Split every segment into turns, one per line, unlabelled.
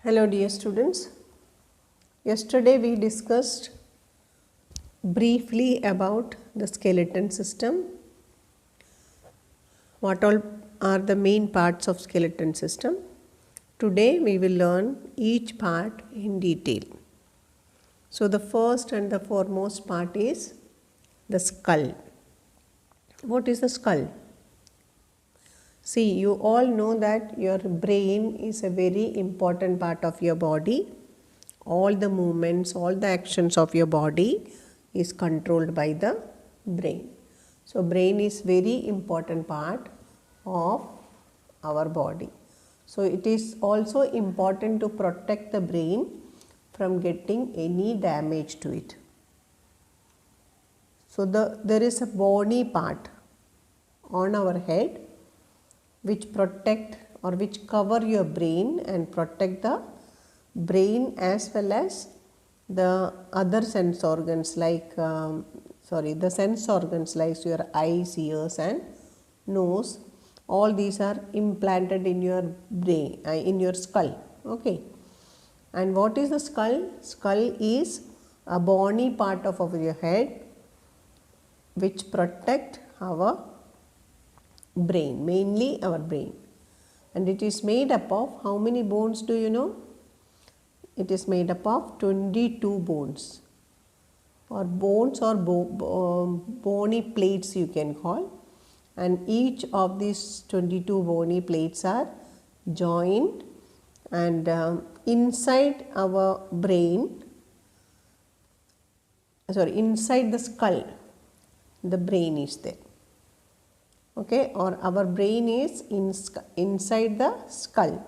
Hello dear students. Yesterday we discussed briefly about the skeleton system. What all are the main parts of skeleton system? Today we will learn each part in detail. So the first and the foremost part is the skull. What is the skull? See, you all know that your brain is a very important part of your body. All the movements, all the actions of your body is controlled by the brain. So brain is very important part of our body. So it is also important to protect the brain from getting any damage to it. So there is a bony part on our head which protect or which cover your brain and protect the brain as well as the other sense organs like the sense organs like your eyes, ears and nose. All these are implanted in your brain, in your skull. Okay. And what is the skull? Skull is a bony part of your head which protect our brain, mainly our brain. And it is made up of how many bones do you know? It is made up of 22 bones or bony plates you can call, and each of these 22 bony plates are joined, and inside our brain, inside the skull, the brain is there. Okay, or our brain is inside the skull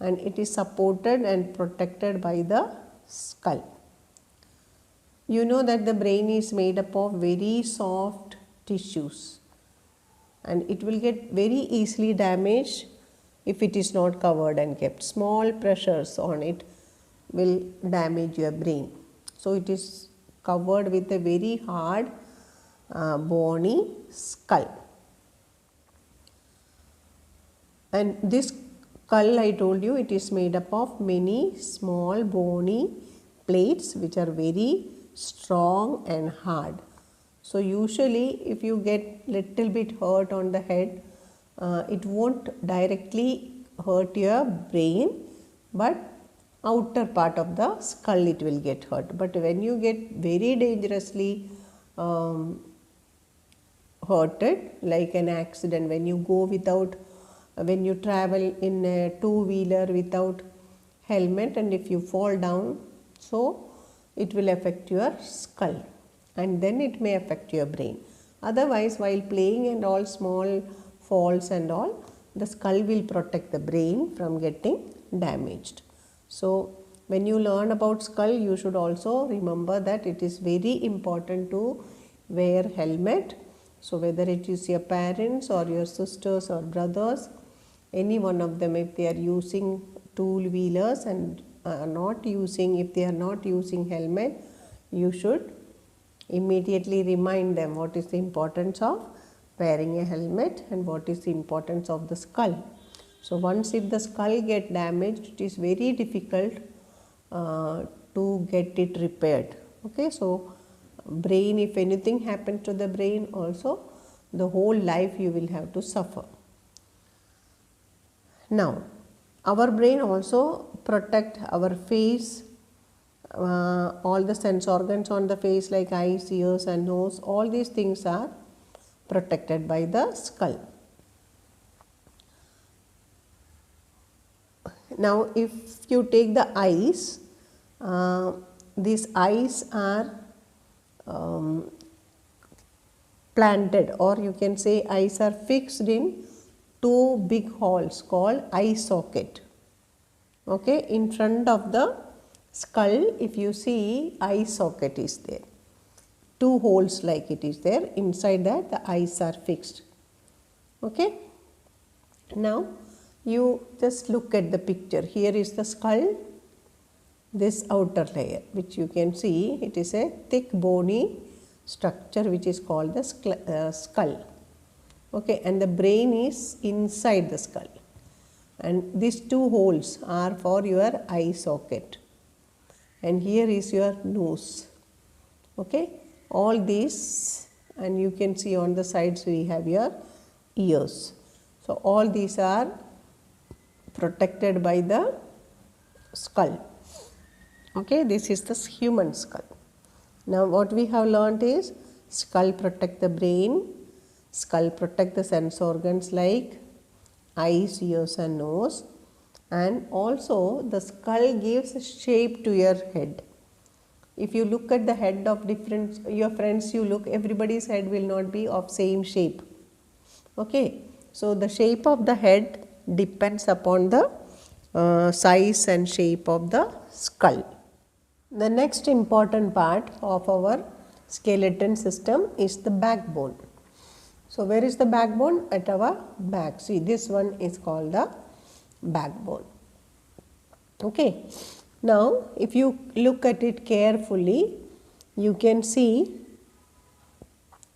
and it is supported and protected by the skull. You know that the brain is made up of very soft tissues and it will get very easily damaged if it is not covered and kept. Small pressures on it will damage your brain. So it is covered with a very hard bony skull. And this skull, I told you, it is made up of many small bony plates which are very strong and hard. So usually if you get little bit hurt on the head, it won't directly hurt your brain, but outer part of the skull it will get hurt. But when you get very dangerously hurted, like an accident, when you travel in a two-wheeler without helmet and if you fall down, so it will affect your skull and then it may affect your brain. Otherwise, while playing and all small falls and all, the skull will protect the brain from getting damaged. So when you learn about skull, you should also remember that it is very important to wear helmet. So whether it is your parents or your sisters or brothers, any one of them, if they are using two-wheelers and if they are not using helmet, you should immediately remind them what is the importance of wearing a helmet and what is the importance of the skull. So once if the skull get damaged, it is very difficult to get it repaired. Okay, so brain, if anything happens to the brain also, the whole life you will have to suffer. Now, our brain also protect our face, all the sense organs on the face like eyes, ears and nose, all these things are protected by the skull. Now, if you take the eyes, these eyes are planted, or you can say eyes are fixed in two big holes called eye socket. Okay, in front of the skull, if you see, eye socket is there. Two holes like it is there. Inside that the eyes are fixed. Okay. Now you just look at the picture. Here is the skull. This outer layer, which you can see, it is a thick bony structure which is called the skull. Okay, and the brain is inside the skull. and these two holes are for your eye socket, and here is your nose. Okay, all these, and you can see on the sides we have your ears. So all these are protected by the skull. Okay, this is the human skull. Now what we have learnt is skull protect the brain, skull protect the sense organs like eyes, ears and nose, and also the skull gives shape to your head. If you look at the head of different your friends, you look, everybody's head will not be of same shape. Okay, so the shape of the head depends upon the size and shape of the skull. The next important part of our skeleton system is the backbone. So where is the backbone? At our back. See, this one is called the backbone. Okay. Now if you look at it carefully, you can see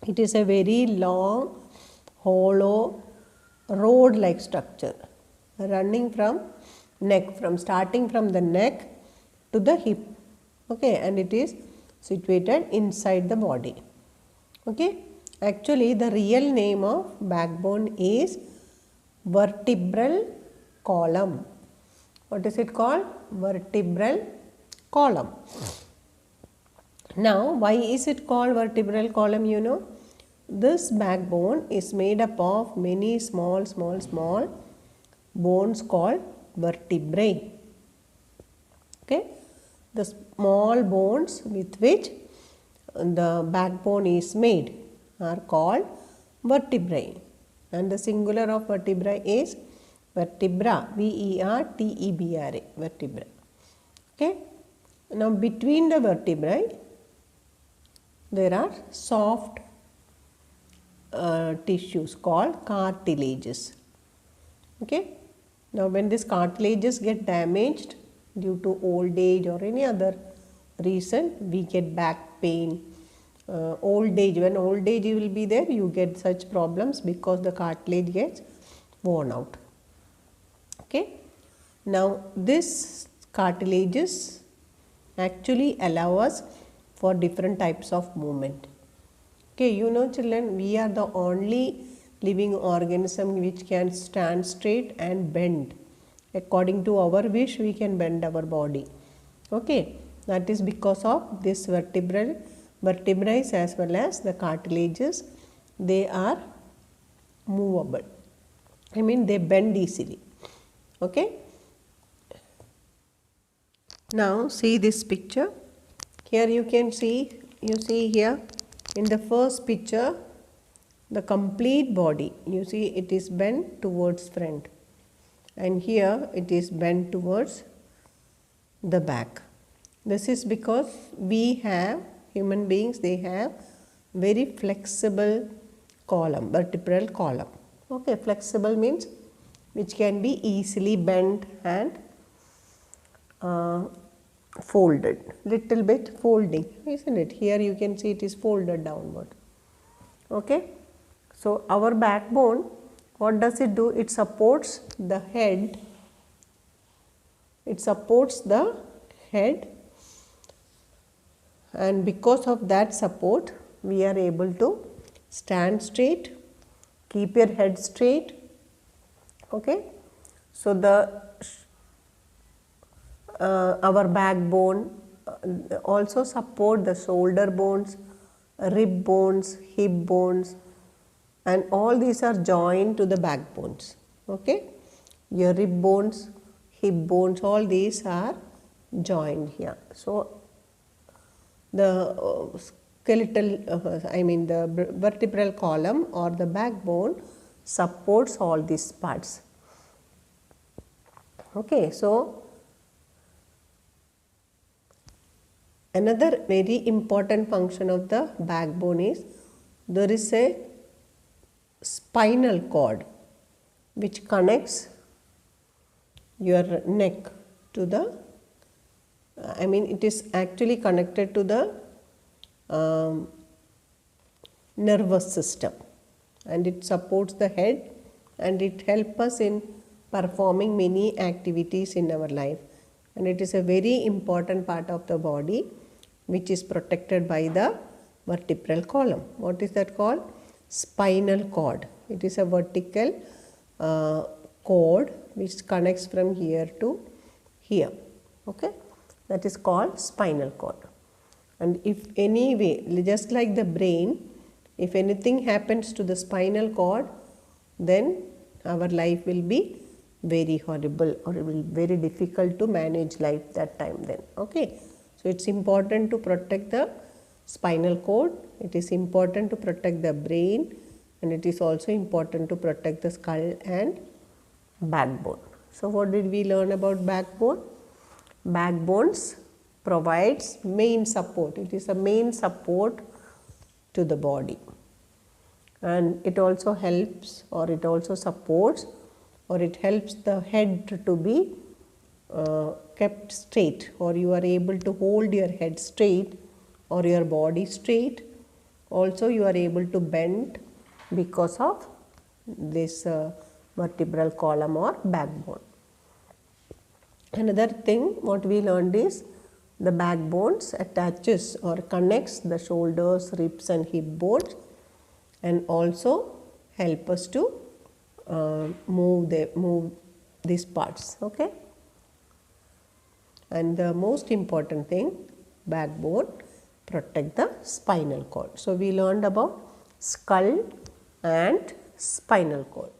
it is a very long, hollow, rod like structure running from neck, starting from the neck to the hip. Okay, and it is situated inside the body. Okay, actually the real name of backbone is vertebral column. What is it called? Vertebral column. Now why is it called vertebral column? You know, this backbone is made up of many small bones called vertebrae. Okay, the small bones with which the backbone is made are called vertebrae, and the singular of vertebra is vertebra, V-E-R-T-E-B-R-A, vertebra. Okay. Now between the vertebrae there are soft tissues called cartilages. Okay. Now when these cartilages get damaged due to old age or any other reason, we get back pain. Old age, when old age will be there, you get such problems because the cartilage gets worn out. Okay. Now this cartilages actually allow us for different types of movement. Okay, you know children, we are the only living organism which can stand straight and bend. According to our wish, we can bend our body. Okay, that is because of this vertebrae as well as the cartilages. They are movable. I mean, they bend easily. Okay. Now see this picture. Here you can see, you see here in the first picture the complete body, you see it is bent towards front, and here it is bent towards the back. This is because we have, human beings, they have very flexible column, vertebral column. Okay, flexible means which can be easily bent and folded, little bit folding, isn't it? Here you can see it is folded downward. Okay, so our backbone, what does it do? It supports the head. It supports the head, and because of that support, we are able to stand straight, keep your head straight. Okay, so the our backbone also support the shoulder bones, rib bones, hip bones, and all these are joined to the backbones. Okay, your rib bones, hip bones, all these are joined here. So the skeletal, the vertebral column or the backbone supports all these parts. Okay, so another very important function of the backbone is there is a spinal cord which connects your neck to the, it is actually connected to the nervous system, and it supports the head and it helps us in performing many activities in our life, and it is a very important part of the body which is protected by the vertebral column. What is that called? Spinal cord. It is a vertical cord which connects from here to here. Okay, that is called spinal cord. And if anyway, just like the brain, if anything happens to the spinal cord, then our life will be very horrible, or it will be very difficult to manage life that time then. Okay, so it's important to protect the spinal cord, it is important to protect the brain, and it is also important to protect the skull and backbone. So what did we learn about backbone? Backbones provides main support. It is a main support to the body, and it also helps, or it also supports, or it helps the head to be kept straight, or you are able to hold your head straight or your body straight. Also you are able to bend because of this vertebral column or backbone. Another thing what we learned is the backbones attaches or connects the shoulders, ribs and hip bones, and also help us to move these parts. Okay, and the most important thing, backbone protect the spinal cord. So we learned about skull and spinal cord.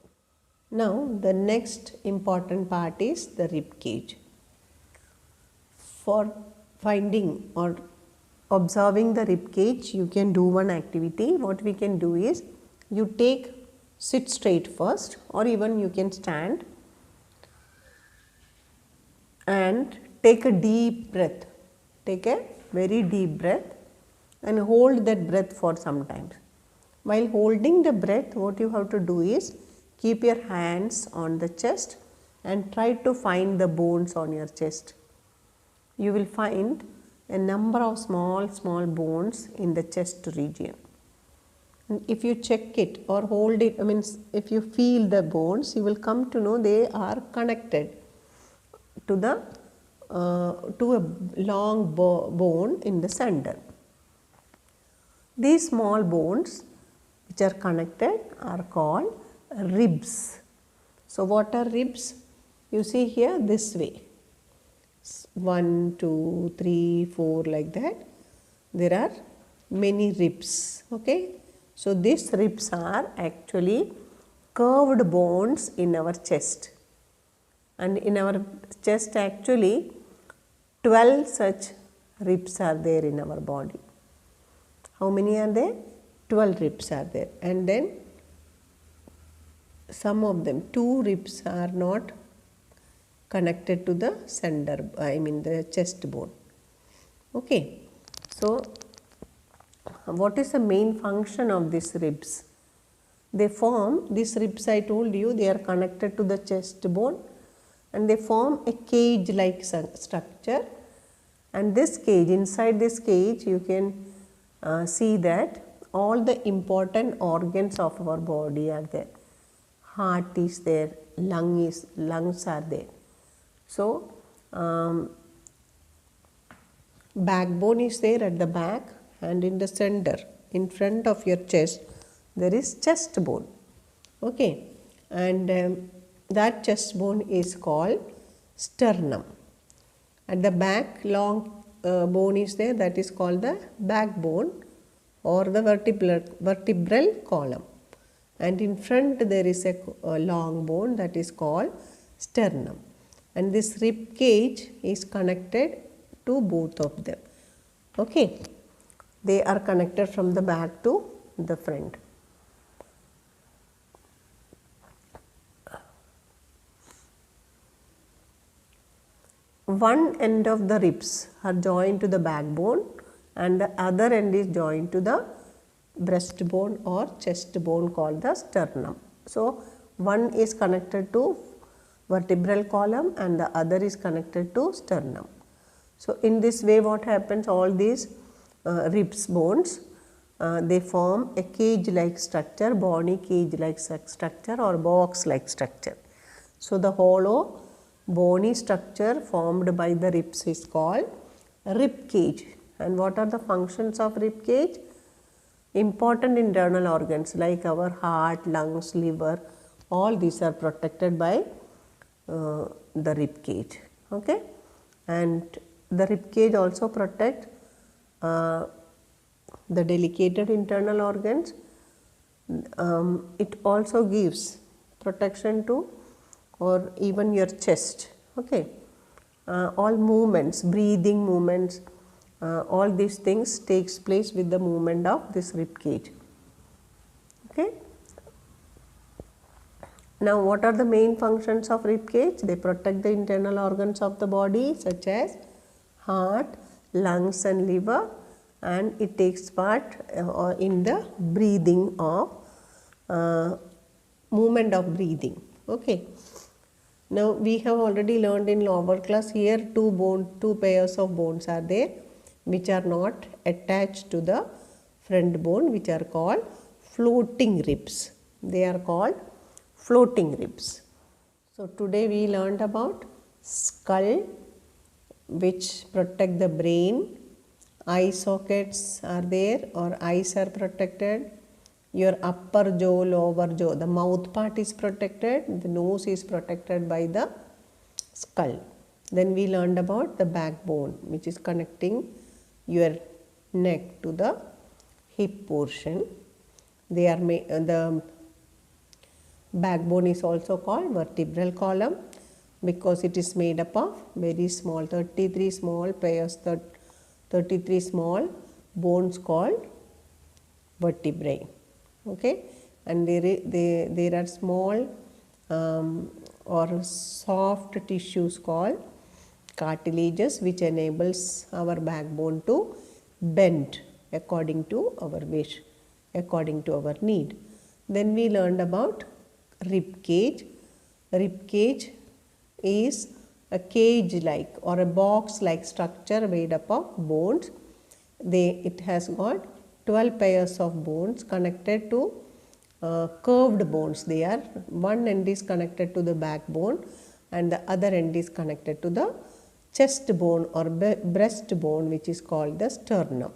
Now the next important part is the rib cage. For finding or observing the rib cage, you can do one activity. What we can do is, you sit straight first, or even you can stand and take a deep breath. Take a very deep breath and hold that breath for some time. While holding the breath, what you have to do is keep your hands on the chest and try to find the bones on your chest. You will find a number of small bones in the chest region. And if you check it or hold it, if you feel the bones, you will come to know they are connected to a long bone in the center. These small bones which are connected are called ribs. So what are ribs? You see here this way, 1, 2, 3, 4 like that. There are many ribs. Okay, so these ribs are actually curved bones in our chest, and in our chest actually 12 such ribs are there in our body. How many are there? 12 ribs are there, and then some of them, 2 ribs are not connected to the center, the chest bone. Okay, so what is the main function of these ribs? They form, these ribs I told you, they are connected to the chest bone, and they form a cage like structure, and this cage, inside this cage you can see that all the important organs of our body are there. Heart is there, lungs are there. So backbone is there at the back, and in the center, in front of your chest, there is chest bone. Okay, and that chest bone is called sternum. At the back, long bone is there, that is called the backbone or the vertebral column, and in front there is a long bone, that is called sternum, and this rib cage is connected to both of them. Okay, they are connected from the back to the front. One end of the ribs are joined to the backbone, and the other end is joined to the breastbone or chest bone called the sternum. So one is connected to vertebral column and the other is connected to sternum. So in this way, what happens, all these ribs bones, they form a cage like structure, bony cage like structure or box like structure. So the hollow bony structure formed by the ribs is called rib cage. And what are the functions of rib cage? Important internal organs like our heart, lungs, liver, all these are protected by the rib cage. Okay, and the rib cage also protect the delicate internal organs. It also gives protection to or even your chest. Okay, all movements, breathing movements, all these things takes place with the movement of this rib cage. Okay. Now what are the main functions of rib cage? They protect the internal organs of the body such as heart, lungs and liver, and it takes part in the breathing of movement of breathing. Okay. Now we have already learned in lower class here two pairs of bones are there which are not attached to the front bone, which are called floating ribs. They are called floating ribs. So today we learned about skull which protect the brain, eye sockets are there or eyes are protected, your upper jaw, lower jaw, the mouth part is protected, the nose is protected by the skull. Then we learned about the backbone which is connecting your neck to the hip portion. They are the backbone is also called vertebral column because it is made up of very small 33 small pairs, 33 small bones called vertebrae. Okay, and there are small or soft tissues called cartilages which enables our backbone to bend according to our wish, according to our need. Then we learned about rib cage. Rib cage is a cage like or a box like structure made up of bones. It has got 12 pairs of bones connected to curved bones. They are one end is connected to the backbone and the other end is connected to the chest bone or breast bone which is called the sternum.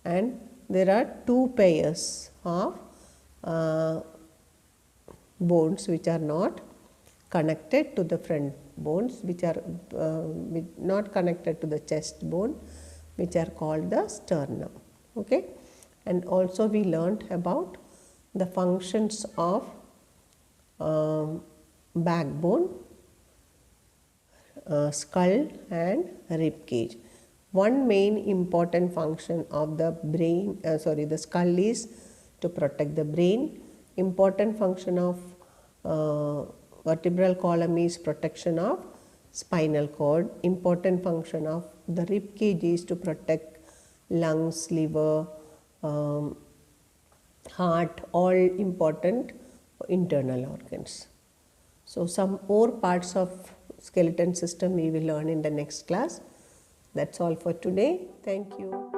And there are two pairs of bones which are not connected to the front bones, which are not connected to the chest bone, which are called the sternum. Okay, and also we learnt about the functions of backbone, skull and rib cage. One main important function of the brain, the skull is to protect the brain. Important function of vertebral column is protection of spinal cord. Important function of the rib cage is to protect lungs, liver, heart, all important internal organs. So some more parts of skeleton system we will learn in the next class. That's all for today. Thank you.